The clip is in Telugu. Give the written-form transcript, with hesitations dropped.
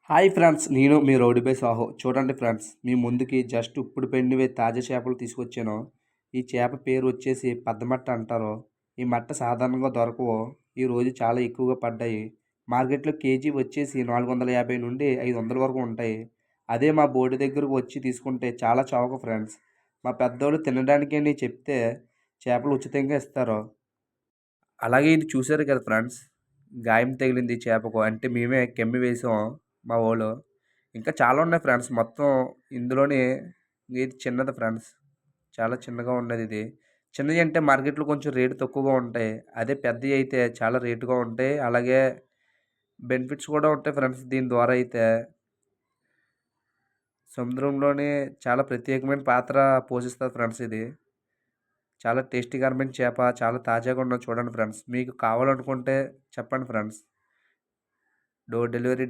హాయ్ ఫ్రెండ్స్, నేను మీ రౌడీ బై సాహో. చూడండి ఫ్రెండ్స్, మీ ముందుకి జస్ట్ ఇప్పుడు పెండివే తాజా చేపలు తీసుకొచ్చాను. ఈ చేప పేరు వచ్చేసి పెద్దమట్ట అంటారు. ఈ మట్ట సాధారణంగా దొరకవు. ఈరోజు చాలా ఎక్కువగా పడ్డాయి. మార్కెట్లో కేజీ వచ్చేసి 450 నుండి 500 వరకు ఉంటాయి. అదే మా బోర్డు దగ్గరకు వచ్చి తీసుకుంటే చాలా చౌక ఫ్రెండ్స్. మా పెద్దోళ్ళు తినడానికి అని చెప్తే చేపలు ఉచితంగా ఇస్తారు. అలాగే ఇది చూసారు కదా ఫ్రెండ్స్, గాయం తగిలింది చేపకు. అంటే మేమే కెమ్మి వేసాం మా వోళ్ళు. ఇంకా చాలా ఉన్నాయి ఫ్రెండ్స్. మొత్తం ఇందులోనే ఇది చిన్నది ఫ్రెండ్స్. చాలా చిన్నగా ఉన్నది ఇది. చిన్నవి అంటే మార్కెట్లో కొంచెం రేటు తక్కువగా ఉంటాయి. అదే పెద్దవి అయితే చాలా రేటుగా ఉంటాయి. అలాగే బెనిఫిట్స్ కూడా ఉంటాయి ఫ్రెండ్స్. దీని ద్వారా అయితే సముద్రంలోనే చాలా ప్రత్యేకమైన పాత్ర పోషిస్తుంది ఫ్రెండ్స్ ఇది. చాలా టేస్టీకరమైన చేప. చాలా తాజాగా ఉన్నది చూడండి ఫ్రెండ్స్. మీకు కావాలనుకుంటే చెప్పండి ఫ్రెండ్స్. Door delivery